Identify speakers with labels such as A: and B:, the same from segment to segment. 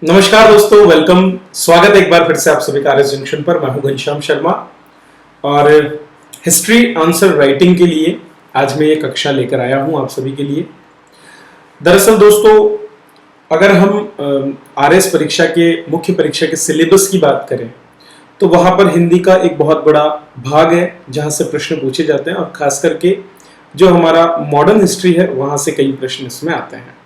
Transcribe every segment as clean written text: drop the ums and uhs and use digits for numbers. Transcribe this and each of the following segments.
A: नमस्कार दोस्तों, वेलकम। स्वागत है एक बार फिर से आप सभी का आरएस जंक्शन पर। मैं हूं घनश्याम शर्मा और हिस्ट्री आंसर राइटिंग के लिए आज मैं ये कक्षा लेकर आया हूं आप सभी के लिए। दरअसल दोस्तों, अगर हम आरएस परीक्षा के मुख्य परीक्षा के सिलेबस की बात करें तो वहां पर हिंदी का एक बहुत बड़ा भाग है जहां से प्रश्न पूछे जाते हैं और खास करके जो हमारा मॉडर्न हिस्ट्री है वहां से कई प्रश्न इसमें आते हैं।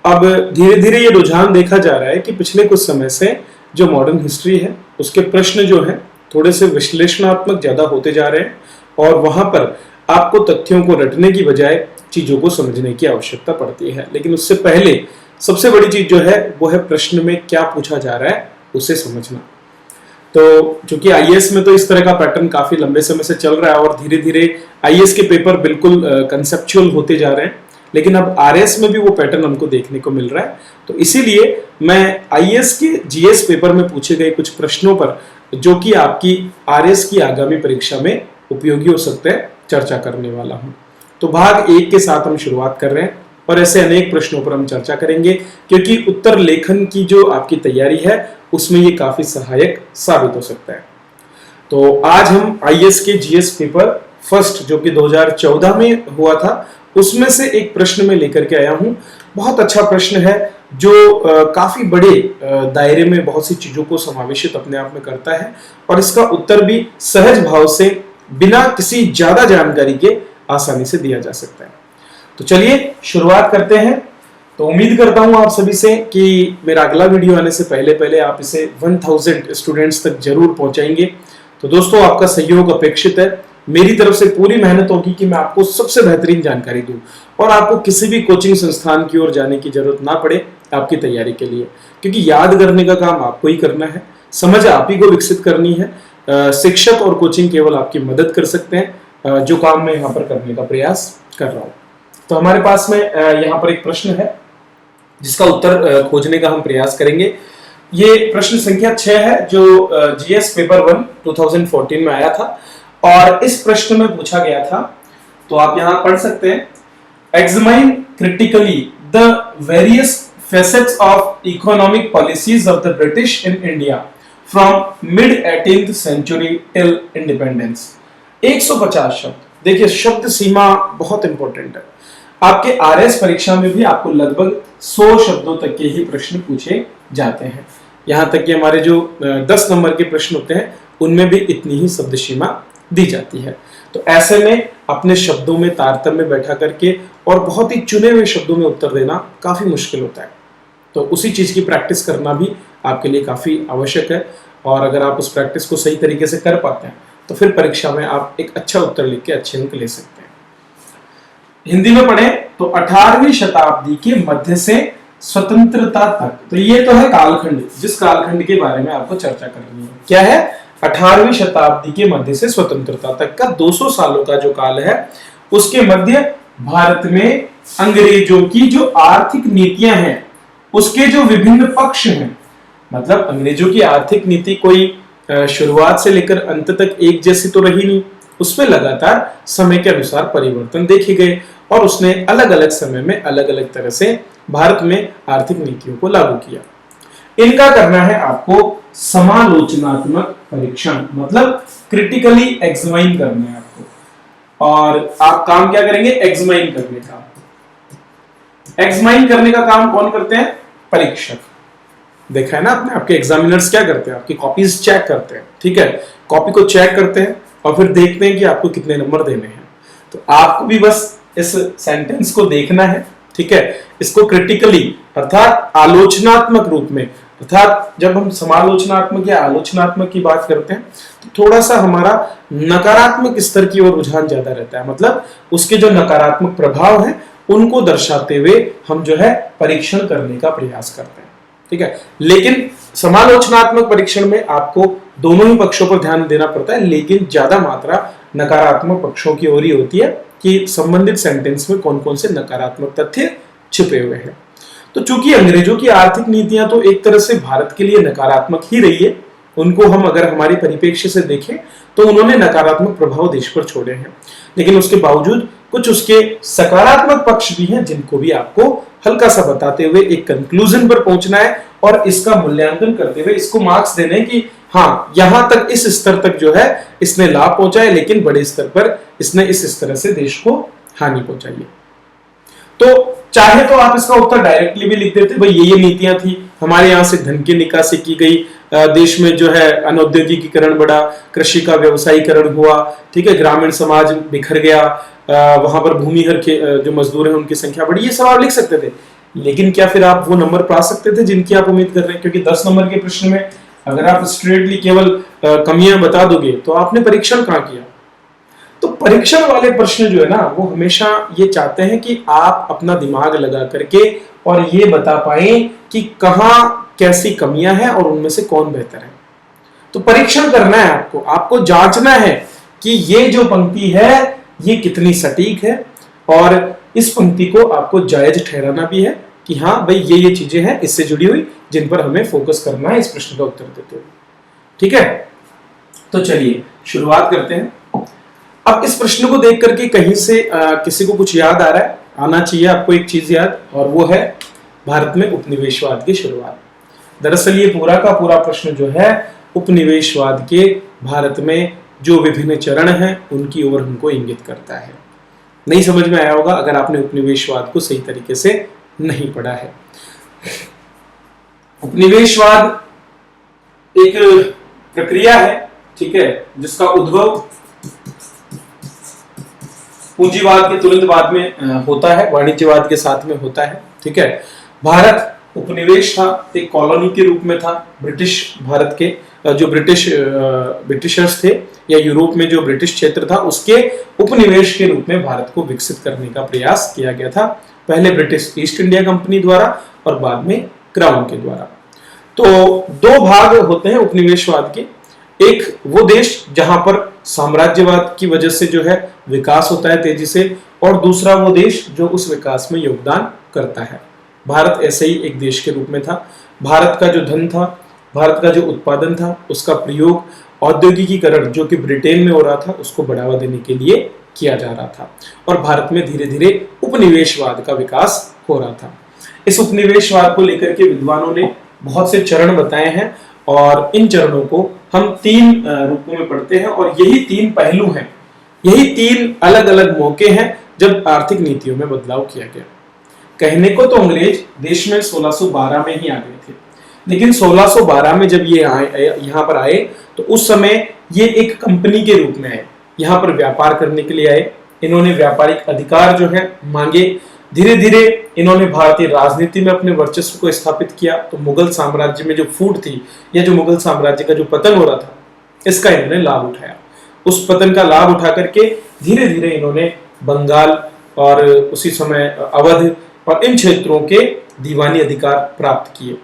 A: अब धीरे धीरे ये रुझान देखा जा रहा है कि पिछले कुछ समय से जो मॉडर्न हिस्ट्री है उसके प्रश्न जो है थोड़े से विश्लेषणात्मक ज्यादा होते जा रहे हैं और वहां पर आपको तथ्यों को रटने की बजाय चीजों को समझने की आवश्यकता पड़ती है। लेकिन उससे पहले सबसे बड़ी चीज जो है वो है प्रश्न में क्या पूछा जा रहा है उसे समझना। तो चूंकि आईएएस में तो इस तरह का पैटर्न काफी लंबे समय से चल रहा है और धीरे धीरे आईएएस के पेपर बिल्कुल कंसेप्चुअल होते जा रहे हैं, लेकिन अब आरएस में भी वो पैटर्न हमको देखने को मिल रहा है। तो इसीलिए मैं आईएएस के जीएस पेपर में पूछे गए कुछ प्रश्नों पर जो कि आपकी आरएस की आगामी परीक्षा में उपयोगी हो सकते हैं चर्चा करने वाला हूं। तो भाग 1 के साथ हम शुरुआत कर रहे हैं और ऐसे अनेक प्रश्नों पर हम चर्चा करेंगे क्योंकि उत्तर लेखन की जो आपकी तैयारी है उसमें ये काफी सहायक साबित हो सकता है। तो आज हम आईएएस के जीएस पेपर फर्स्ट जो कि 2014 में हुआ था उसमें से एक प्रश्न में लेकर के आया हूं। बहुत अच्छा प्रश्न है जो काफी बड़े दायरे में बहुत सी चीजों को समावेशित अपने आप में करता है और इसका उत्तर भी सहज भाव से बिना किसी ज्यादा जानकारी के आसानी से दिया जा सकता है। तो चलिए शुरुआत करते हैं। तो उम्मीद करता हूं आप सभी से कि मेरा अगला वीडियो आने से पहले पहले आप इसे 1000 स्टूडेंट्स तक जरूर पहुंचाएंगे। तो दोस्तों, आपका सहयोग अपेक्षित है। मेरी तरफ से पूरी मेहनत होगी कि मैं आपको सबसे बेहतरीन जानकारी दूं और आपको किसी भी कोचिंग संस्थान की ओर जाने की जरूरत ना पड़े आपकी तैयारी के लिए, क्योंकि याद करने का काम आपको ही करना है, समझ आप ही को विकसित करनी है। शिक्षक और कोचिंग केवल आपकी मदद कर सकते हैं, जो काम मैं यहाँ पर करने का प्रयास कर रहा हूँ। तो हमारे पास में यहाँ पर एक प्रश्न है जिसका उत्तर खोजने का हम प्रयास करेंगे। ये प्रश्न संख्या 6 है जो जीएस पेपर 1 2014 में आया था और इस प्रश्न में पूछा गया था। तो आप यहां पढ़ सकते हैं, examine critically the various facets of economic policies of the British in India from mid 18th century till independence। 150 शब्द। देखिए, शब्द सीमा बहुत इंपॉर्टेंट है। आपके आरएस परीक्षा में भी आपको लगभग 100 शब्दों तक के ही प्रश्न पूछे जाते हैं। यहां तक कि हमारे जो 10 नंबर के प्रश्न होते हैं उनमें भी इतनी ही शब्द सीमा दी जाती है। तो ऐसे में अपने शब्दों में तारतम्य बैठा करके और बहुत ही चुने हुए शब्दों में उत्तर देना काफी मुश्किल होता है। तो उसी चीज की प्रैक्टिस करना भी आपके लिए काफी आवश्यक है और अगर आप उस प्रैक्टिस को सही तरीके से कर पाते हैं तो फिर परीक्षा में आप एक अच्छा उत्तर लिख के अच्छे अंक ले सकते हैं। हिंदी में पढ़े तो 18वीं शताब्दी के मध्य से स्वतंत्रता तक। तो ये तो है कालखंड, जिस कालखंड के बारे में आपको चर्चा करनी है। क्या है? 18वीं शताब्दी के मध्य से स्वतंत्रता तक का 200 सालों का जो काल है उसके मध्य भारत में अंग्रेजों की जो आर्थिक नीतियां हैं उसके जो विभिन्न पक्ष हैं, मतलब अंग्रेजों की आर्थिक नीति कोई शुरुआत से लेकर अंत तक एक जैसी तो रही नहीं, उसमें लगातार समय के अनुसार परिवर्तन देखे गए और उसने अलग अलग समय में अलग अलग तरह से भारत में आर्थिक नीतियों को लागू किया। इनका करना है आपको समालोचनात्मक परीक्षण, मतलब क्रिटिकली एग्जामाइन करना है आपको। और आप काम क्या करेंगे? एग्जामाइन करने का। एग्जामाइन करने का काम कौन करते हैं? परीक्षक। देखा है ना आपने, आपके एग्जामिनर्स क्या करते हैं? आपकी कॉपीज चेक करते हैं, ठीक है, कॉपी को चेक करते हैं और फिर देखते हैं कि आपको कितने नंबर देने हैं। तो आपको भी बस इस सेंटेंस को देखना है, ठीक है, इसको क्रिटिकली अर्थात आलोचनात्मक रूप में, अर्थात जब हम समालोचनात्मक या आलोचनात्मक की बात करते हैं तो थोड़ा सा हमारा नकारात्मक स्तर की ओर रुझान ज्यादा रहता है, मतलब उसके जो नकारात्मक प्रभाव है उनको दर्शाते हुए हम जो है परीक्षण करने का प्रयास करते हैं, ठीक है। लेकिन समालोचनात्मक परीक्षण में आपको दोनों ही पक्षों पर ध्यान देना पड़ता है, लेकिन ज्यादा मात्रा नकारात्मक पक्षों की ओर ही होती है कि संबंधित सेंटेंस में कौन कौन से नकारात्मक तथ्य छिपे हुए हैं। तो चूंकि अंग्रेजों की आर्थिक नीतियां तो एक तरह से भारत के लिए नकारात्मक ही रही है, उनको हम अगर हमारी परिप्रेक्ष्य से देखें तो उन्होंने नकारात्मक प्रभाव देश पर छोड़े हैं, लेकिन उसके बावजूद कुछ उसके सकारात्मक पक्ष भी हैं जिनको भी आपको हल्का सा बताते हुए एक कंक्लूजन पर पहुंचना है और इसका मूल्यांकन करते हुए इसको मार्क्स देने कि हाँ, यहां तक इस स्तर तक जो है इसने लाभ पहुंचाए, लेकिन बड़े स्तर पर इसने इस तरह से देश को हानि पहुंचाई है। तो चाहे तो आप इसका उत्तर डायरेक्टली भी लिख देते, भाई ये नीतियां थी, हमारे यहां से धन की निकासी की गई, देश में जो है अनौद्योगिकीकरण बढ़ा, कृषि का व्यवसायीकरण हुआ, ठीक है, ग्रामीण समाज बिखर गया, वहां पर भूमिहर के जो मजदूर हैं उनकी संख्या बढ़ी, ये सब आप लिख सकते थे। लेकिन क्या फिर आप वो नंबर पा सकते थे जिनकी आप उम्मीद कर रहे हैं? क्योंकि 10 नंबर के प्रश्न में अगर आप स्ट्रेटली केवल कमियां बता दोगे तो आपने परीक्षण कहां किया? तो परीक्षण वाले प्रश्न जो है ना, वो हमेशा ये चाहते हैं कि आप अपना दिमाग लगा करके और ये बता पाए कि कहां कैसी कमियां हैं और उनमें से कौन बेहतर है। तो परीक्षण करना है आपको, आपको जांचना है कि ये जो पंक्ति है ये कितनी सटीक है, और इस पंक्ति को आपको जायज ठहराना भी है कि हाँ भाई ये चीजें हैं इससे जुड़ी हुई जिन पर हमें फोकस करना है इस प्रश्न का उत्तर देते हुए। ठीक है, तो चलिए शुरुआत करते हैं। अब इस प्रश्न को देख करके कहीं से किसी को कुछ याद आ रहा है? आना चाहिए आपको एक चीज याद, और वो है भारत में उपनिवेशवाद की शुरुआत। दरअसल ये पूरा का पूरा प्रश्न जो है उपनिवेशवाद के भारत में जो विभिन्न चरण हैं उनकी ओर हमको इंगित करता है। नहीं समझ में आया होगा अगर आपने उपनिवेशवाद को सही तरीके से नहीं पढ़ा है। उपनिवेशवाद एक प्रक्रिया है, ठीक है, जिसका उद्भव पूंजीवाद के तुरंत बाद में होता है, वाणिज्यवाद के साथ में होता है। ठीक है, भारत उपनिवेश था, एक कॉलोनी के रूप में था। ब्रिटिश भारत के जो ब्रिटिशर्स थे या यूरोप में जो ब्रिटिश क्षेत्र था उसके उपनिवेश के रूप में भारत को विकसित करने का प्रयास किया गया था, पहले ब्रिटिश ईस्ट इंडिया कंपनी द्वारा और बाद में क्राउन के द्वारा। तो दो भाग होते हैं उपनिवेशवाद के, एक वो देश जहां पर साम्राज्यवाद की वजह से जो है विकास होता है तेजी से, और दूसरा वो देश जो उस विकास में योगदान करता है। भारत ऐसे ही एक देश के रूप में था। भारत का जो धन था, भारत का जो उत्पादन था, उसका प्रयोग औद्योगिकीकरण जो कि ब्रिटेन में हो रहा था उसको बढ़ावा देने के लिए किया जा रहा था, और भारत में धीरे धीरे उपनिवेशवाद का विकास हो रहा था। इस उपनिवेशवाद को लेकर के विद्वानों ने बहुत से चरण बताए हैं, और इन चरणों को हम 3 रूपों में पढ़ते हैं, और यही 3 पहलू हैं, यही 3 अलग अलग मौके हैं जब आर्थिक नीतियों में बदलाव किया गया। कहने को तो अंग्रेज देश में 1612 में ही आ गए थे, लेकिन 1612 में जब ये यहाँ पर आए तो उस समय ये एक कंपनी के रूप में आए, यहाँ पर व्यापार करने के लिए आए। इन्होंने व्यापारिक अधिकार जो है मांगे। धीरे धीरे इन्होंने भारतीय राजनीति में अपने वर्चस्व को स्थापित किया। तो मुगल साम्राज्य में जो फूट थी या जो मुगल साम्राज्य का जो पतन हो रहा था, इसका इन्होंने लाभ उठाया। उस पतन का लाभ उठा करके धीरे धीरे इन्होंने बंगाल और उसी समय अवध और इन क्षेत्रों के दीवानी अधिकार प्राप्त किए।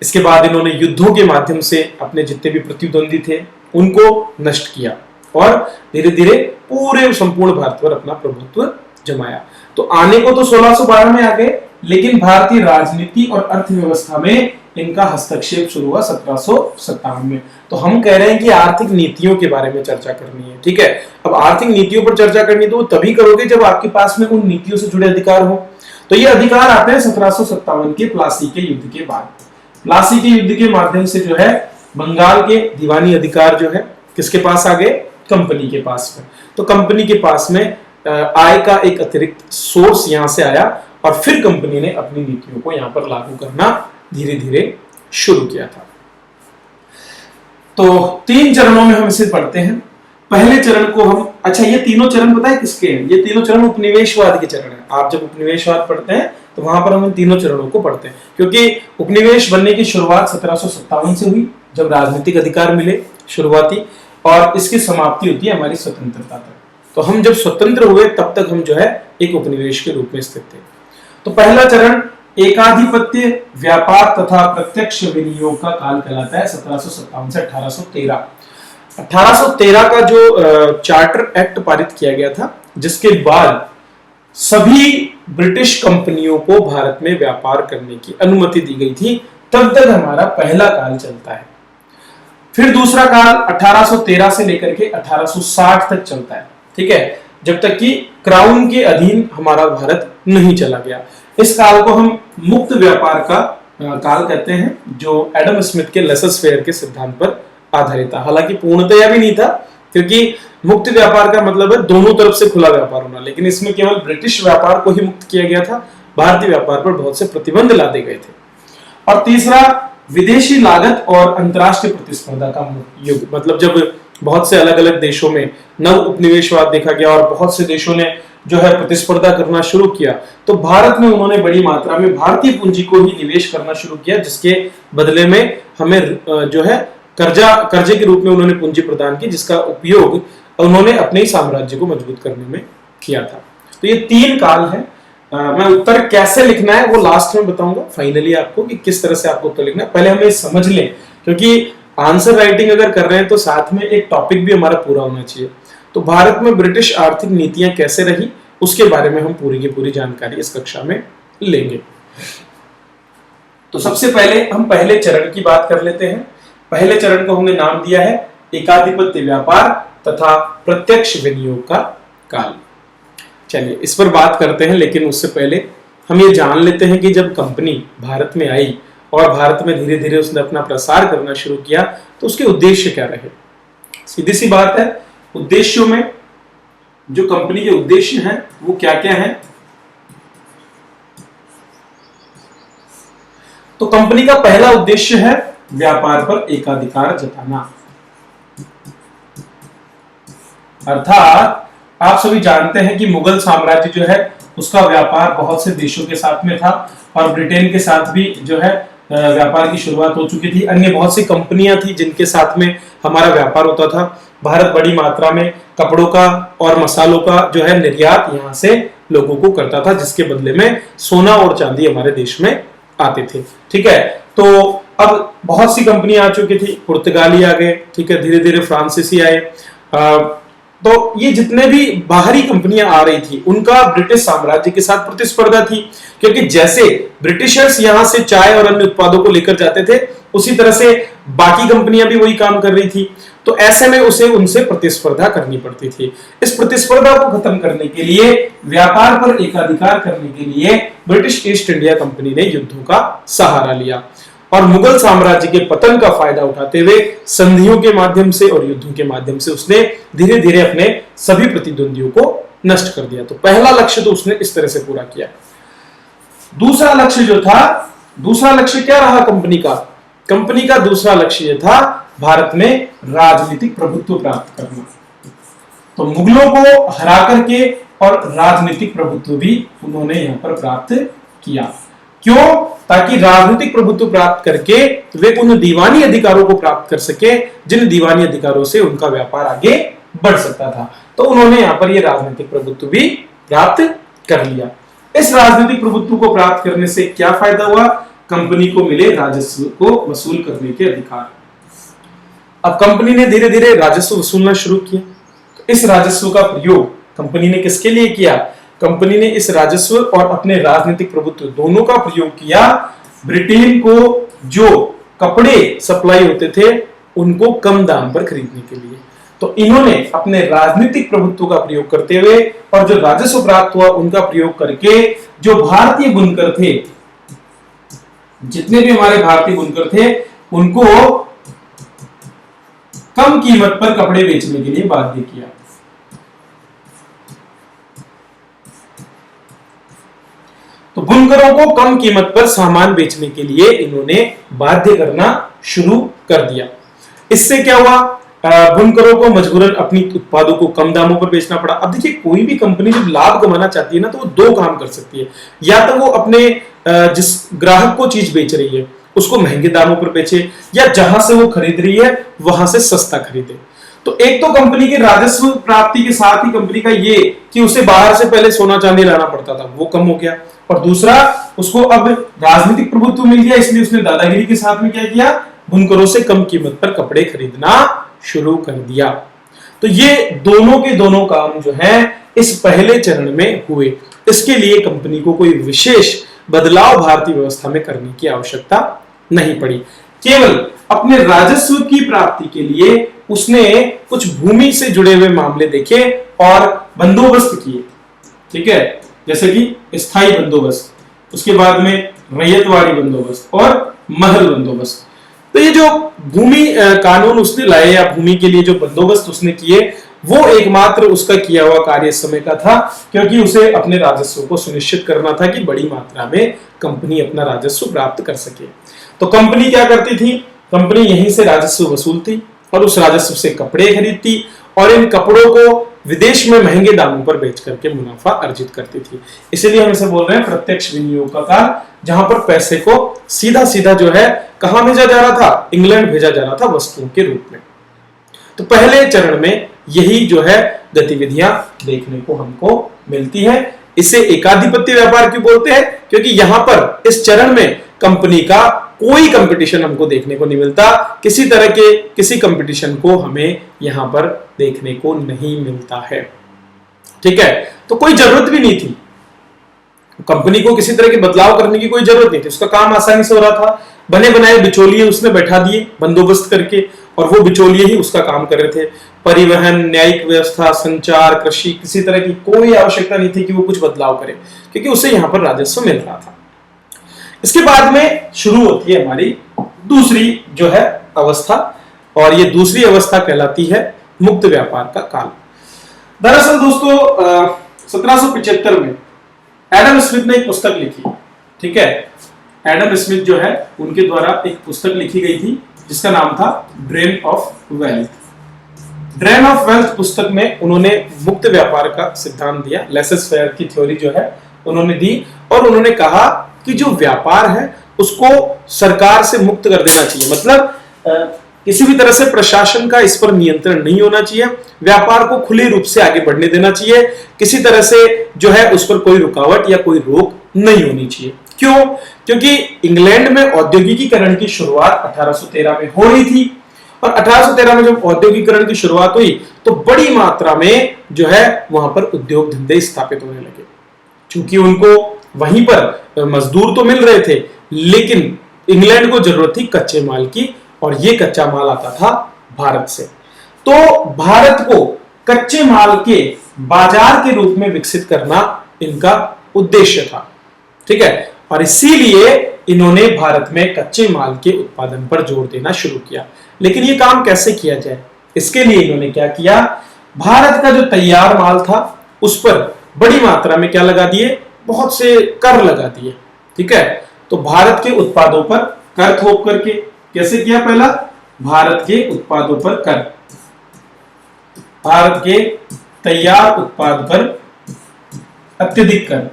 A: इसके बाद इन्होंने युद्धों के माध्यम से अपने जितने भी प्रतिद्वंदी थे उनको नष्ट किया, और धीरे धीरे पूरे संपूर्ण भारत पर अपना प्रभुत्व जमाया। तो आने को तो 1612 में आ गए, लेकिन भारतीय राजनीति और अर्थव्यवस्था में इनका हस्तक्षेप शुरू हुआ 1757 में। तो हम कह रहे हैं कि आर्थिक नीतियों के बारे में चर्चा करनी है। ठीक है, अब आर्थिक नीतियों पर चर्चा करनी तो तभी करोगे जब आपके पास में उन नीतियों से जुड़े अधिकार हो। तो ये अधिकार आते हैं 1757 के प्लासी के युद्ध के बाद। प्लासी के युद्ध के माध्यम से जो है बंगाल के दीवानी अधिकार जो है किसके पास आ गए? कंपनी के पास में। तो कंपनी के पास में आय का एक अतिरिक्त सोर्स यहां से आया, और फिर कंपनी ने अपनी नीतियों को यहां पर लागू करना धीरे धीरे शुरू किया था। तो 3 चरणों में हम इसे पढ़ते हैं। पहले चरण को हम, अच्छा ये तीनों चरण पता है किसके हैं? ये तीनों चरण उपनिवेशवाद के चरण हैं। आप जब उपनिवेशवाद पढ़ते हैं तो वहां पर हम इन तीनों चरणों को पढ़ते हैं, क्योंकि उपनिवेश बनने की शुरुआत 1757 से हुई जब राजनीतिक अधिकार मिले शुरुआती, और इसकी समाप्ति होती है हमारी स्वतंत्रता तक। तो हम जब स्वतंत्र हुए तब तक हम जो है एक उपनिवेश के रूप में स्थित थे। तो पहला चरण एकाधिपत्य, व्यापार तथा प्रत्यक्ष विनियोग का काल कहलाता है 1757 से 1813। 1813 का जो चार्टर एक्ट पारित किया गया था, जिसके बाद सभी ब्रिटिश कंपनियों को भारत में व्यापार करने की अनुमति दी गई थी, तब तक हमारा पहला काल चलता है। फिर दूसरा काल 1813 से लेकर के 1860 तक चलता है। ठीक है, जब तक कि क्राउन के अधीन हमारा भारत नहीं चला गया। इस काल को हम मुक्त व्यापार का काल कहते हैं, जो एडम स्मिथ के लेसर फेयर के सिद्धांत पर आधारित था। हालांकि पूर्णतया भी नहीं था, क्योंकि मुक्त व्यापार का मतलब है दोनों तरफ से खुला व्यापार होना, लेकिन इसमें केवल ब्रिटिश व्यापार को ही मुक्त किया गया था, भारतीय व्यापार पर बहुत से प्रतिबंध लादे गए थे। और तीसरा, विदेशी लागत और अंतरराष्ट्रीय प्रतिस्पर्धा का युग, मतलब जब बहुत से अलग अलग देशों में नव उपनिवेशवाद देखा गया और बहुत से देशों ने जो है प्रतिस्पर्धा करना शुरू किया, तो भारत में उन्होंने बड़ी मात्रा में भारतीय पूंजी को ही निवेश करना शुरू किया, जिसके बदले में हमें जो है कर्जे के रूप में उन्होंने पूंजी प्रदान की, जिसका उपयोग उन्होंने अपने ही साम्राज्य को मजबूत करने में किया था। तो ये 3 काल है। मैं उत्तर कैसे लिखना है वो लास्ट में बताऊंगा फाइनली आपको, कि किस तरह से आपको उत्तर लिखना है। पहले हमें समझ लें, क्योंकि आंसर राइटिंग अगर कर रहे हैं तो साथ में एक टॉपिक भी हमारा पूरा होना चाहिए। तो भारत में ब्रिटिश आर्थिक नीतियां कैसे रही, उसके बारे में हम पूरी की पूरी जानकारी इस कक्षा में लेंगे। तो सबसे पहले हम पहले चरण की बात कर लेते हैं। पहले चरण को हमने नाम दिया है एकाधिपत्य व्यापार तथा प्रत्यक्ष विनियोग का काल। चलिए इस पर बात करते हैं, लेकिन उससे पहले हम ये जान लेते हैं कि जब कंपनी भारत में आई और भारत में धीरे धीरे उसने अपना प्रसार करना शुरू किया, तो उसके उद्देश्य क्या रहे। सीधी सी बात है, उद्देश्यों में जो कंपनी के उद्देश्य हैं वो क्या क्या हैं। तो कंपनी का पहला उद्देश्य है व्यापार पर एकाधिकार जताना, अर्थात आप सभी जानते हैं कि मुगल साम्राज्य जो है उसका व्यापार बहुत से देशों के साथ में था, और ब्रिटेन के साथ भी जो है व्यापार की शुरुआत हो चुकी थी। अन्य बहुत सी कंपनियां थी जिनके साथ में हमारा व्यापार होता था। भारत बड़ी मात्रा में कपड़ों का और मसालों का जो है निर्यात यहाँ से लोगों को करता था, जिसके बदले में सोना और चांदी हमारे देश में आते थे। ठीक है, तो अब बहुत सी कंपनियां आ चुकी थी, पुर्तगाली आ गए, ठीक है, धीरे धीरे फ्रांसीसी आए। तो ये जितने भी बाहरी कंपनियां आ रही थी उनका ब्रिटिश साम्राज्य के साथ प्रतिस्पर्धा थी, क्योंकि जैसे ब्रिटिशर्स यहां से चाय और अन्य उत्पादों को लेकर जाते थे, उसी तरह से बाकी कंपनियां भी वही काम कर रही थी। तो ऐसे में उसे उनसे प्रतिस्पर्धा करनी पड़ती थी। इस प्रतिस्पर्धा को खत्म करने के लिए, व्यापार पर एकाधिकार करने के लिए ब्रिटिश ईस्ट इंडिया कंपनी ने युद्धों का सहारा लिया, और मुगल साम्राज्य के पतन का फायदा उठाते हुए संधियों के माध्यम से और युद्धों के माध्यम से उसने धीरे धीरे अपने सभी प्रतिद्वंदियों को नष्ट कर दिया। तो पहला लक्ष्य तो उसने इस तरह से पूरा किया। दूसरा लक्ष्य जो था, दूसरा लक्ष्य क्या रहा कंपनी का? कंपनी का दूसरा लक्ष्य यह था भारत में राजनीतिक प्रभुत्व प्राप्त करना। तो मुगलों को हरा करके और राजनीतिक प्रभुत्व भी उन्होंने यहां पर प्राप्त किया। क्यों? ताकि राजनीतिक प्रभुत्व प्राप्त करके वे उन दीवानी अधिकारों को प्राप्त कर सके जिन दीवानी अधिकारों से उनका व्यापार आगे बढ़ सकता था। तो उन्होंने यहां पर यह राजनीतिक प्रभुत्व भी प्राप्त कर लिया। इस राजनीतिक प्रभुत्व को प्राप्त करने से क्या फायदा हुआ? कंपनी को मिले राजस्व को वसूल करने के अधिकार। अब कंपनी ने धीरे धीरे राजस्व वसूलना शुरू किया। तो इस राजस्व का प्रयोग कंपनी ने किसके लिए किया? कंपनी ने इस राजस्व और अपने राजनीतिक प्रभुत्व दोनों का प्रयोग किया ब्रिटेन को जो कपड़े सप्लाई होते थे उनको कम दाम पर खरीदने के लिए। तो इन्होंने अपने राजनीतिक प्रभुत्व का प्रयोग करते हुए और जो राजस्व प्राप्त हुआ उनका प्रयोग करके जो भारतीय बुनकर थे, जितने भी हमारे भारतीय बुनकर थे, उनको कम कीमत पर कपड़े बेचने के लिए बाध्य किया। तो बुनकरों को कम कीमत पर सामान बेचने के लिए इन्होंने बाध्य करना शुरू कर दिया। इससे क्या हुआ? बुनकरों को मजबूरन अपनी उत्पादों को कम दामों पर बेचना पड़ा। अब देखिए, कोई भी कंपनी जब लाभ कमाना चाहती है ना, तो वो दो काम कर सकती है। या तो वो अपने जिस ग्राहक को चीज बेच रही है उसको महंगे दामों पर बेचे, या जहां से वो खरीद रही है वहां से सस्ता खरीदे। तो एक तो कंपनी के राजस्व प्राप्ति के साथ ही कंपनी का ये कि उसे बाहर से पहले सोना चांदी लाना पड़ता था, वो कम हो गया। और दूसरा, उसको अब राजनीतिक प्रभुत्व मिल गया, इसलिए उसने दादागिरी के साथ में क्या किया? बुनकरों से कम कीमत पर कपड़े खरीदना शुरू कर दिया। तो ये दोनों के दोनों काम जो है इस पहले चरण में हुए। इसके लिए कंपनी को कोई विशेष बदलाव भारतीय व्यवस्था में करने की आवश्यकता नहीं पड़ी। केवल अपने राजस्व की प्राप्ति के लिए उसने कुछ भूमि से जुड़े हुए मामले देखे और बंदोबस्त किए। ठीक है, जैसे कि स्थायी बंदोबस्त, उसके बाद में रैयतवाड़ी बंदोबस्त और महल बंदोबस्त। तो ये जो भूमि कानून उसने लाए या भूमि के लिए जो बंदोबस्त उसने किए, वो एकमात्र उसका किया हुआ कार्य इस समय का था, क्योंकि उसे अपने राजस्व को सुनिश्चित करना था कि बड़ी मात्रा में कंपनी अपना राजस्व प्राप्त कर सके। तो कंपनी क्या करती थी, कंपनी यहीं से राजस्व वसूलती और उस राजस्व से कपड़े खरीदती और इन कपड़ों को विदेश में महंगे दामों पर बेच करके मुनाफा अर्जित करती थी। इसीलिए हम इसे बोल रहे हैं प्रत्यक्ष विनियोग का काल, जहां पर पैसे को सीधा सीधा जो है कहां भेजा जा रहा था, इंग्लैंड भेजा जा रहा था वस्तुओं के रूप में। तो पहले चरण में यही जो है गतिविधियां देखने को हमको मिलती है। इसे एकाधिपत्य व्यापार क्यों बोलते हैं, क्योंकि यहां पर इस चरण में कंपनी का कोई कंपटीशन हमको देखने को नहीं मिलता, किसी तरह के किसी कंपटीशन को हमें यहां पर देखने को नहीं मिलता है। ठीक है, तो कोई जरूरत भी नहीं थी कंपनी को, किसी तरह के बदलाव करने की कोई जरूरत नहीं थी, उसका काम आसानी से हो रहा था। बने बनाए बिचौलिए उसने बैठा दिए बंदोबस्त करके, और वो बिचौलिए ही उसका काम कर रहे थे। परिवहन, न्यायिक व्यवस्था, संचार, कृषि, किसी तरह की कोई आवश्यकता नहीं थी कि वो कुछ बदलाव करे, क्योंकि उसे यहां पर राजस्व मिल रहा था। इसके बाद में शुरू होती है हमारी दूसरी जो है अवस्था, और ये दूसरी अवस्था कहलाती है मुक्त व्यापार का काल। दरअसल दोस्तों 1775 में एडम स्मिथ ने एक पुस्तक लिखी। ठीक है, एडम स्मिथ जो है उनके द्वारा एक पुस्तक लिखी गई थी जिसका नाम था drain of wealth. Drain of wealth पुस्तक में उन्होंने मुक्त व्यापार का सिद्धांत दिया, लेसेस फेयर की थ्योरी जो है उन्होंने दी, और उन्होंने कहा कि जो व्यापार है उसको सरकार से मुक्त कर देना चाहिए। मतलब किसी भी तरह से प्रशासन का इस पर नियंत्रण नहीं होना चाहिए, व्यापार को खुले रूप से आगे बढ़ने देना चाहिए, किसी तरह से जो है उस पर कोई रुकावट या कोई रोक नहीं होनी चाहिए। क्यों? क्योंकि इंग्लैंड में औद्योगिकीकरण की शुरुआत 1813 में हो रही थी, और 1813 में जब औद्योगिकीकरण की शुरुआत हुई तो बड़ी मात्रा में जो है वहां पर उद्योग धंधे स्थापित होने लगे। क्योंकि उनको वहीं पर मजदूर तो मिल रहे थे, लेकिन इंग्लैंड को जरूरत थी कच्चे माल की, और ये कच्चा माल आता था भारत से। तो भारत को कच्चे माल के बाजार के रूप में विकसित करना इनका उद्देश्य था। ठीक है, और इसीलिए इन्होंने भारत में कच्चे माल के उत्पादन पर जोर देना शुरू किया। लेकिन ये काम कैसे किया जाए, इसके लिए इन्होंने क्या किया, भारत का जो तैयार माल था उस पर बड़ी मात्रा में क्या लगा दिए, बहुत से कर लगा दिए। ठीक है, तो भारत के उत्पादों पर कर थोप करके कैसे किया, पहला भारत के उत्पादों पर कर, भारत के तैयार उत्पाद पर अत्यधिक कर।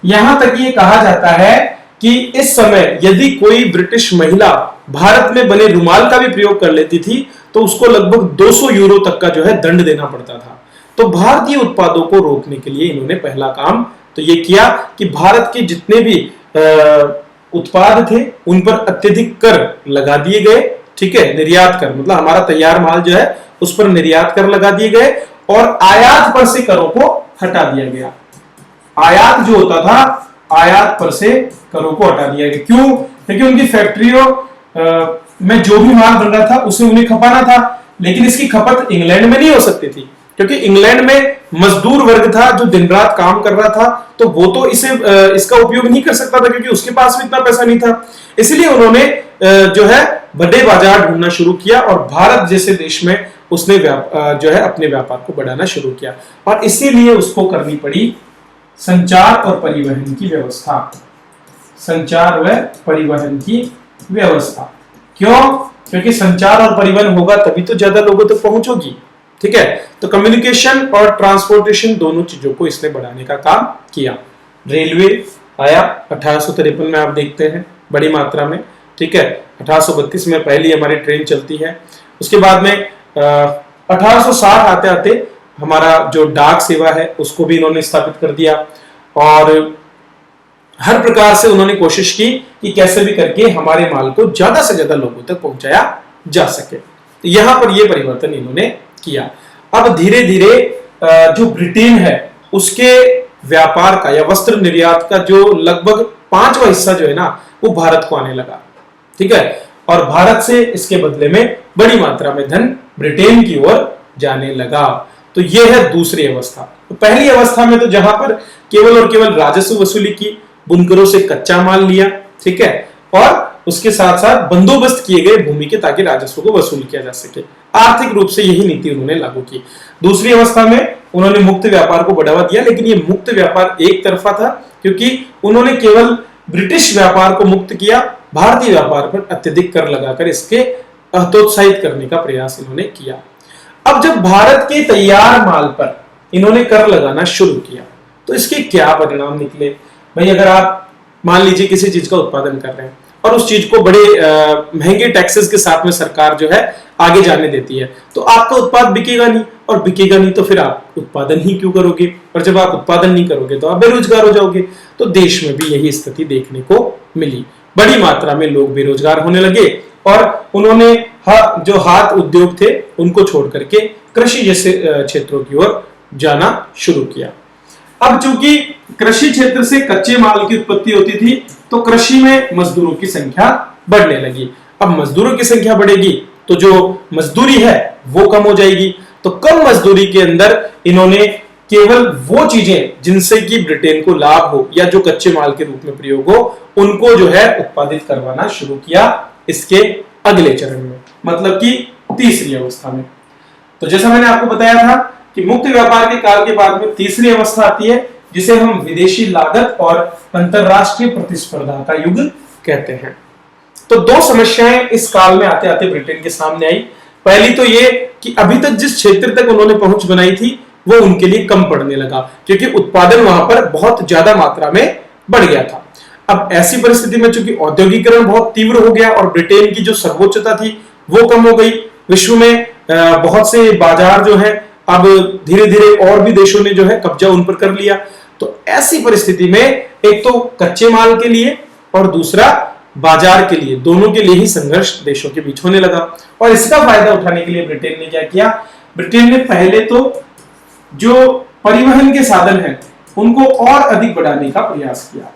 A: यहां तक ये कहा जाता है कि इस समय यदि कोई ब्रिटिश महिला भारत में बने रुमाल का भी प्रयोग कर लेती थी तो उसको लगभग 200 यूरो तक का जो है दंड देना पड़ता था। तो भारतीय उत्पादों को रोकने के लिए इन्होंने पहला काम तो ये किया कि भारत के जितने भी उत्पाद थे उन पर अत्यधिक कर लगा दिए गए। ठीक है, निर्यात कर, मतलब हमारा तैयार माल जो है उस पर निर्यात कर लगा दिए गए, और आयात पर से करों को हटा दिया गया। आयात जो होता था, आयात पर से करों को हटा दिया गया। क्यों? क्योंकि उनकी फैक्ट्रियों में जो भी माल बन रहा था उसे उन्हें खपाना था, लेकिन इसकी खपत इंग्लैंड में नहीं हो सकती थी, क्योंकि इंग्लैंड में मजदूर वर्ग था जो दिन रात काम कर रहा था, तो वो तो इसका उपयोग नहीं कर सकता था, क्योंकि उसके पास भी इतना पैसा नहीं था। इसलिए उन्होंने जो है बड़े बाजार ढूंढना शुरू किया, और भारत जैसे देश में उसने जो है अपने व्यापार को बढ़ाना शुरू किया, और इसीलिए उसको करनी पड़ी संचार और परिवहन की व्यवस्था। संचार व परिवहन की व्यवस्था। क्यों? क्योंकि संचार और परिवहन होगा तभी तो ज्यादा लोगों तक पहुंच होगी। ठीक है, तो कम्युनिकेशन और ट्रांसपोर्टेशन दोनों चीजों को इसने बढ़ाने का काम किया। रेलवे आया 1853 में, आप देखते हैं बड़ी मात्रा में। ठीक है, 1832 में पहली हमारी ट्रेन चलती है। उसके बाद में 1860 आते आते हमारा जो डाक सेवा है उसको भी इन्होंने स्थापित कर दिया, और हर प्रकार से उन्होंने कोशिश की कि कैसे भी करके हमारे माल को ज्यादा से ज्यादा लोगों तक पहुंचाया जा सके। तो यहां पर यह परिवर्तन इन्होंने किया। अब धीरे धीरे जो ब्रिटेन है उसके व्यापार का या वस्त्र निर्यात का जो लगभग 5वां हिस्सा जो है ना वो भारत को आने लगा। ठीक है, और भारत से इसके बदले में बड़ी मात्रा में धन ब्रिटेन की ओर जाने लगा। तो यह है दूसरी अवस्था। तो पहली अवस्था में तो जहां पर केवल और केवल राजस्व वसूली की, बुनकरों से कच्चा माल लिया, ठीक है, और उसके साथ साथ बंदोबस्त किए गए भूमि के ताकि राजस्व को वसूल किया जा सके। आर्थिक रूप से यही नीति उन्होंने लागू की। दूसरी अवस्था में उन्होंने मुक्त व्यापार को बढ़ावा दिया, लेकिन ये मुक्त व्यापार एक तरफा था, क्योंकि उन्होंने केवल ब्रिटिश व्यापार को मुक्त किया, भारतीय व्यापार पर अत्यधिक कर लगाकर इसके हतोत्साहित करने का प्रयास इन्होंने किया। अब जब भारत के तैयार माल पर इन्होंने कर लगाना शुरू किया तो इसके क्या परिणाम निकले? भाई, अगर आप मान लीजिए किसी चीज का उत्पादन कर रहे हैं और उस चीज को बड़े महंगे टैक्सेस के साथ में सरकार जो है आगे जाने देती है, तो आपका उत्पाद बिकेगा नहीं, और बिकेगा नहीं तो फिर आप उत्पादन ही क्यों करोगे? और जब आप उत्पादन नहीं करोगे तो आप बेरोजगार हो जाओगे। तो देश में भी यही स्थिति देखने को मिली। बड़ी मात्रा में लोग बेरोजगार होने लगे और उन्होंने जो हाथ उद्योग थे उनको छोड़ करके कृषि जैसे क्षेत्रों की ओर जाना शुरू किया। अब चूंकि कृषि क्षेत्र से कच्चे माल की उत्पत्ति होती थी, तो कृषि में मजदूरों की संख्या बढ़ने लगी। अब मजदूरों की संख्या बढ़ेगी तो जो मजदूरी है वो कम हो जाएगी। तो कम मजदूरी के अंदर इन्होंने केवल वो चीजें जिनसे कि ब्रिटेन को लाभ हो या जो कच्चे माल के रूप में प्रयोग हो, उनको जो है उत्पादित करवाना शुरू किया इसके अगले चरण में, मतलब कि तीसरी अवस्था में। तो जैसा मैंने आपको बताया था कि मुक्त व्यापार के काल के बाद में तीसरी अवस्था आती है, जिसे हम विदेशी लागत और अंतरराष्ट्रीय प्रतिस्पर्धा का युग कहते हैं। तो दो समस्याएं इस काल में आते आते ब्रिटेन के सामने आई। पहली तो ये कि अभी तक जिस क्षेत्र तक उन्होंने पहुंच बनाई थी वो उनके लिए कम पड़ने लगा, क्योंकि उत्पादन वहां पर बहुत ज्यादा मात्रा में बढ़ गया था। अब ऐसी परिस्थिति में चूंकि औद्योगिकरण बहुत तीव्र हो गया और ब्रिटेन की जो सर्वोच्चता थी वो कम हो गई, विश्व में बहुत से बाजार जो है अब धीरे धीरे और भी देशों ने जो है कब्जा उन पर कर लिया। तो ऐसी परिस्थिति में एक तो कच्चे माल के लिए और दूसरा बाजार के लिए, दोनों के लिए ही संघर्ष देशों के बीच होने लगा। और इसका फायदा उठाने के लिए ब्रिटेन ने क्या किया? ब्रिटेन ने पहले तो जो परिवहन के साधन हैं उनको और अधिक बढ़ाने का प्रयास किया,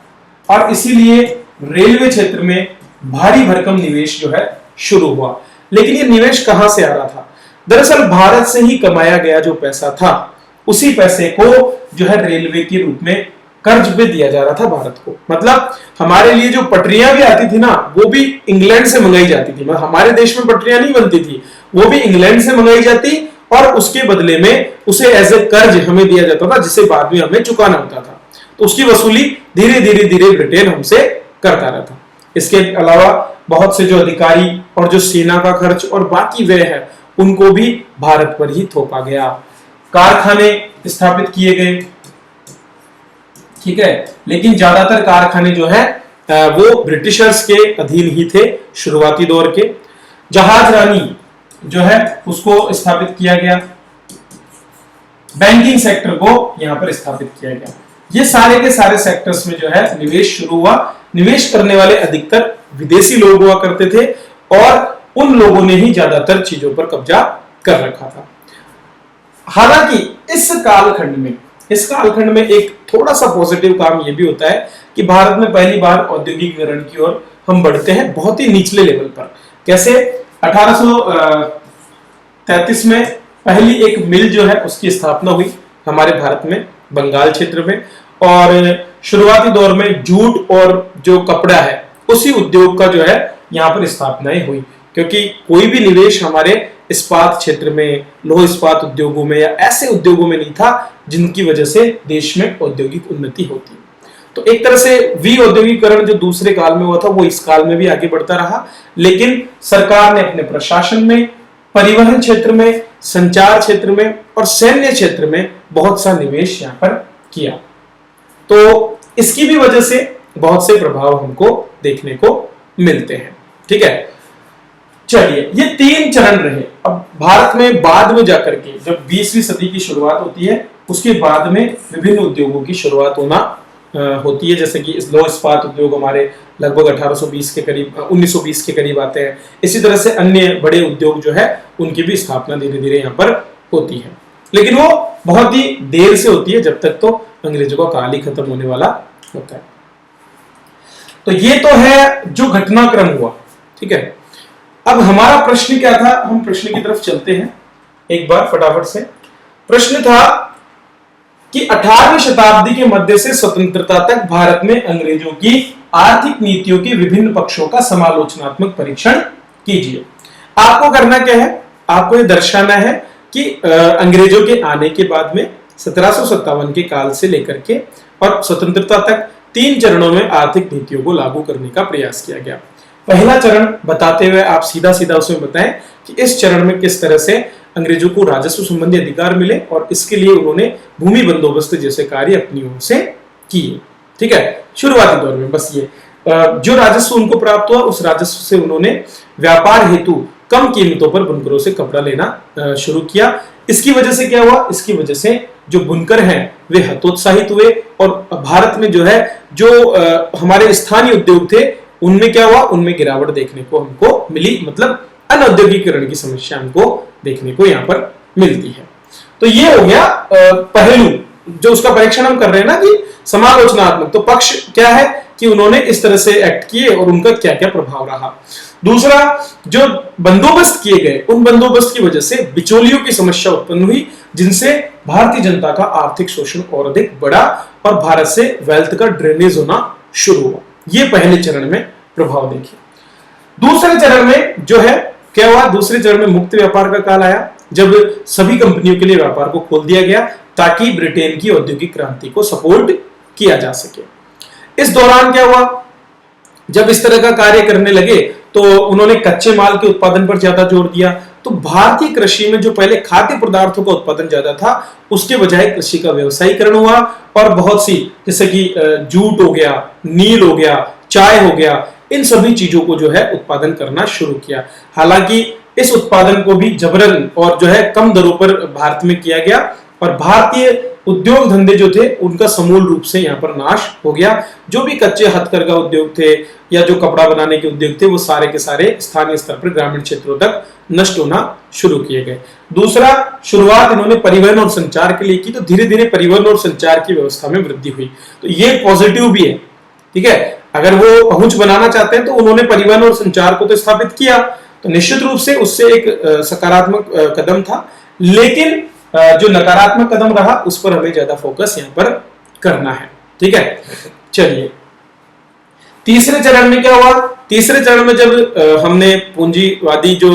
A: और इसीलिए रेलवे क्षेत्र में भारी भरकम निवेश जो है शुरू हुआ। लेकिन ये निवेश कहां से आ रहा था? दरअसल भारत से ही कमाया गया जो पैसा था, उसी पैसे को जो है रेलवे के रूप में कर्ज पे दिया जा रहा था भारत को। मतलब हमारे लिए जो पटरियां भी आती थी ना, वो भी इंग्लैंड से मंगाई जाती थी। मतलब हमारे देश में पटरियां नहीं बनती थी, वो भी इंग्लैंड से मंगाई जाती, और उसके बदले में उसे एज ए कर्ज हमें दिया जाता था, जिसे बाद में हमें चुकाना होता था। तो उसकी वसूली धीरे धीरे धीरे ब्रिटेन हमसे करता रहता। इसके अलावा बहुत से जो अधिकारी और जो सेना का खर्च और बाकी व्यय है उनको भी भारत पर ही थोपा गया। कारखाने स्थापित किए गए, ठीक है, लेकिन ज्यादातर कारखाने जो है वो ब्रिटिशर्स के अधीन ही थे शुरुआती दौर के। जहाज रानी जो है उसको स्थापित किया गया, बैंकिंग सेक्टर को यहां पर स्थापित किया गया। ये सारे के सारे सेक्टर्स में जो है निवेश शुरू हुआ। निवेश करने वाले अधिकतर विदेशी लोग हुआ करते थे और उन लोगों ने ही ज्यादातर चीजों पर कब्जा कर रखा था। हालांकि इस कालखंड में एक थोड़ा सा पॉजिटिव काम यह भी होता है कि भारत में पहली बार औद्योगिकीकरण की ओर हम बढ़ते हैं, बहुत ही निचले लेवल पर। कैसे? 1833 में पहली एक मिल जो है उसकी स्थापना हुई हमारे भारत में, बंगाल क्षेत्र में, और शुरुआती दौर में जूट और जो कपड़ा है उसी उद्योग का जो है यहाँ पर स्थापनाएं हुई, क्योंकि कोई भी निवेश हमारे इस्पात क्षेत्र में, लौह इस्पात उद्योगों में या ऐसे उद्योगों में नहीं था जिनकी वजह से देश में औद्योगिक उन्नति होती। तो एक तरह से विऔद्योगिकरण जो दूसरे काल में हुआ था वो इस काल में भी आगे बढ़ता रहा, लेकिन सरकार ने अपने प्रशासन में, परिवहन क्षेत्र में, संचार क्षेत्र में और सैन्य क्षेत्र में बहुत सा निवेश यहाँ पर किया। तो इसकी भी वजह से बहुत से प्रभाव हमको देखने को मिलते हैं। ठीक है, चलिए, ये 3 चरण रहे। अब भारत में बाद में जाकर के जब 20वीं सदी की शुरुआत होती है, उसके बाद में विभिन्न उद्योगों की शुरुआत होती है, जैसे कि लौह इस्पात उद्योग हमारे लगभग 1820 के करीब, 1920 के करीब आते हैं। इसी तरह से अन्य बड़े उद्योग जो है उनकी भी स्थापना धीरे धीरे यहाँ पर होती है, लेकिन वो बहुत ही देर से होती है, जब तक तो अंग्रेजों का काल ही खत्म होने वाला होता है। तो ये तो है जो घटनाक्रम हुआ, ठीक है। अब हमारा प्रश्न क्या था, हम प्रश्न की तरफ चलते हैं एक बार फटाफट से। प्रश्न था कि 18वीं शताब्दी के मध्य से स्वतंत्रता तक भारत में अंग्रेजों की आर्थिक नीतियों के विभिन्न पक्षों का समालोचनात्मक परीक्षण कीजिए। आपको करना क्या है, आपको यह दर्शाना है कि अंग्रेजों के आने के बाद में 1757 के काल से लेकर के और स्वतंत्रता तक 3 चरणों में आर्थिक नीतियों को लागू करने का प्रयास किया गया। पहला चरण बताते हुए आप सीधा सीधा उसमें बताएं कि इस चरण में किस तरह से अंग्रेजों को राजस्व संबंधी अधिकार मिले और इसके लिए उन्होंने भूमि बंदोबस्त जैसे कार्य अपनी ओर से किए। ठीक है, शुरुआती दौर में बस ये जो राजस्व उनको प्राप्त हुआ उस राजस्व से उन्होंने व्यापार हेतु कम कीमतों पर बुनकरों से कपड़ा लेना शुरू किया। इसकी वजह से क्या हुआ, इसकी वजह से जो बुनकर हैं वे हतोत्साहित हुए और भारत में जो है जो हमारे स्थानीय उद्योग थे उनमें क्या हुआ, उनमें गिरावट देखने को हमको मिली, मतलब अनौद्योगिकीकरण की समस्या हमको देखने को यहाँ पर मिलती है। तो ये हो गया पहलू जो उसका परीक्षण हम कर रहे हैं ना कि समालोचनात्मक। तो पक्ष क्या है कि उन्होंने इस तरह से एक्ट किए और उनका क्या क्या प्रभाव रहा। दूसरा, जो बंदोबस्त किए गए उन बंदोबस्त की वजह से बिचौलियों की समस्या उत्पन्न हुई जिनसे भारतीय जनता का आर्थिक शोषण और अधिक बढ़ा और भारत से वेल्थ का ड्रेनेज होना शुरू हुआ। ये पहले चरण में प्रभाव देखिए। दूसरे चरण में जो है क्या हुआ, दूसरे चरण में मुक्त व्यापार का काल आया जब सभी कंपनियों के लिए व्यापार को खोल दिया गया ताकि ब्रिटेन की औद्योगिक क्रांति को सपोर्ट किया जा सके। इस दौरान क्या हुआ, जब इस तरह का कार्य करने लगे तो उन्होंने कच्चे माल के उत्पादन पर ज्यादा जोर दिया। तो भारतीय कृषि में जो पहले खाद्य पदार्थों का उत्पादन ज्यादा था उसके बजाय कृषि का व्यवसायीकरण हुआ और बहुत सी जैसे कि जूट हो गया, नील हो गया, चाय हो गया, इन सभी चीजों को जो है उत्पादन करना शुरू किया। हालांकि इस उत्पादन को भी जबरन और जो है कम दरों पर भारत में किया गया और भारतीय उद्योग धंधे जो थे उनका समूल रूप से यहाँ पर नाश हो गया। जो भी कच्चे हथकरघा उद्योग थे या जो कपड़ा बनाने के उद्योग थे वो सारे के सारे स्थानीय स्तर पर ग्रामीण क्षेत्रों तक नष्ट होना शुरू किए गए। दूसरा, शुरुआत इन्होंने परिवहन और संचार के लिए की तो धीरे धीरे परिवहन और संचार की व्यवस्था में वृद्धि हुई। तो ये पॉजिटिव भी है। ठीक है, अगर वो पहुंच बनाना चाहते हैं तो उन्होंने परिवहन और संचार को तो स्थापित किया, तो निश्चित रूप से उससे एक सकारात्मक कदम था। लेकिन जो नकारात्मक कदम रहा उस पर हमें ज्यादा फोकस यहाँ पर करना है। ठीक है, चलिए तीसरे चरण में क्या हुआ। तीसरे चरण में जब हमने पूंजीवादी जो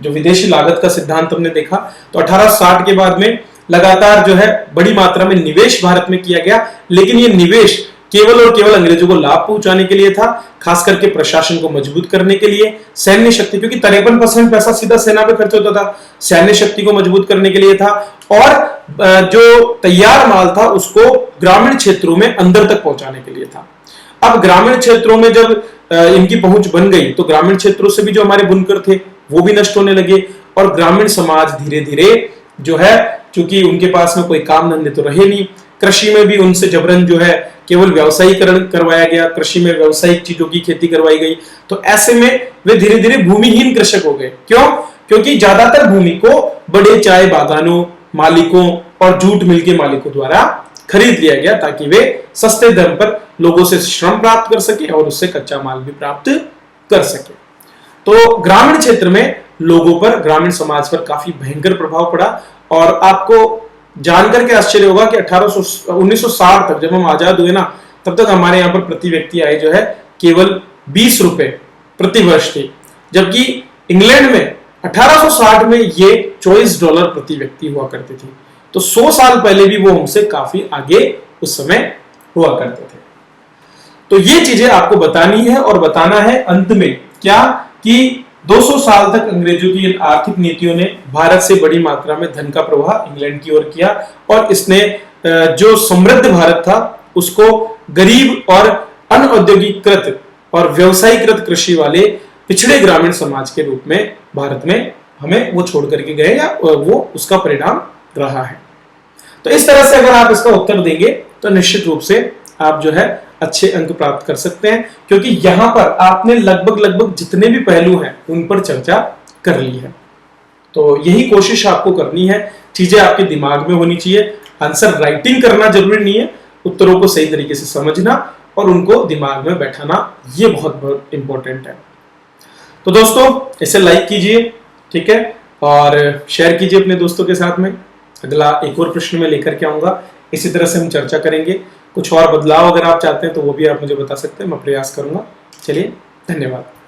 A: विदेशी लागत का सिद्धांत हमने देखा तो 1860 के बाद में लगातार जो है बड़ी मात्रा में निवेश भारत में किया गया। लेकिन ये निवेश केवल और केवल अंग्रेजों को लाभ पहुंचाने के लिए था, खास करके प्रशासन को मजबूत करने के लिए, सैन्य शक्ति, क्योंकि 53% पैसा सीधा सेना पे खर्च होता था, सैन्य शक्ति को मजबूत करने के लिए था और जो तैयार माल था उसको ग्रामीण क्षेत्रों में अंदर तक पहुंचाने के लिए था। अब ग्रामीण क्षेत्रों में जब इनकी पहुंच बन गई तो ग्रामीण क्षेत्रों से भी जो हमारे बुनकर थे वो भी नष्ट होने लगे और ग्रामीण समाज धीरे धीरे जो है, चूंकि उनके पास में कोई काम धंधे तो रहे नहीं, कृषि में भी उनसे जबरन जो है केवल व्यवसायीकरण करवाया गया, कृषि में व्यवसायिक चीजों की खेती करवाई गई। तो ऐसे में वे धीरे धीरे भूमिहीन कृषक हो गए। क्यों? क्योंकि ज्यादातर भूमि को बड़े चाय बागानों मालिकों और जूट मिल के मालिकों द्वारा खरीद लिया गया ताकि वे सस्ते दर पर लोगों से श्रम प्राप्त कर सके और उससे कच्चा माल भी प्राप्त कर सके। तो ग्रामीण क्षेत्र में लोगों पर, ग्रामीण समाज पर काफी भयंकर प्रभाव पड़ा और आपको जानकर के आश्चर्य होगा कि 1960 तक जब हम आजाद हुए ना, तब तक हमारे यहाँ पर प्रति व्यक्ति आय जो है केवल 20 रुपए प्रति वर्ष थी, जबकि इंग्लैंड में 1860 में ये $24 प्रति व्यक्ति हुआ करती थी। तो 100 साल पहले भी वो हमसे काफी आगे उस समय हुआ करते थे। तो ये चीजें आपको बतानी है और बताना है अंत में क्या कि 200 साल तक अंग्रेजों की आर्थिक नीतियों ने भारत से बड़ी मात्रा में धन का प्रवाह इंग्लैंड की ओर किया और इसने जो समृद्ध भारत था उसको गरीब और अनऔद्योगिकीकृत और व्यवसायीकृत कृषि वाले पिछड़े ग्रामीण समाज के रूप में भारत में हमें वो छोड़ करके गए या वो उसका परिणाम रहा है। तो इस तरह से अगर आप इसका उत्तर देंगे तो निश्चित रूप से आप जो है अच्छे अंक प्राप्त कर सकते हैं, क्योंकि यहां पर आपने लगभग जितने भी पहलू हैं उन पर चर्चा कर ली है। तो यही कोशिश आपको करनी है, चीजें आपके दिमाग में होनी चाहिए। आंसर राइटिंग करना जरूरी नहीं है, उत्तरों को सही तरीके से समझना और उनको दिमाग में बैठाना ये बहुत इंपॉर्टेंट है। तो दोस्तों इसे लाइक कीजिए, ठीक है, और शेयर कीजिए अपने दोस्तों के साथ में। अगला एक और प्रश्न में लेकर के आऊंगा, इसी तरह से हम चर्चा करेंगे। कुछ और बदलाव अगर आप चाहते हैं तो वो भी आप मुझे बता सकते हैं, मैं प्रयास करूंगा। चलिए, धन्यवाद।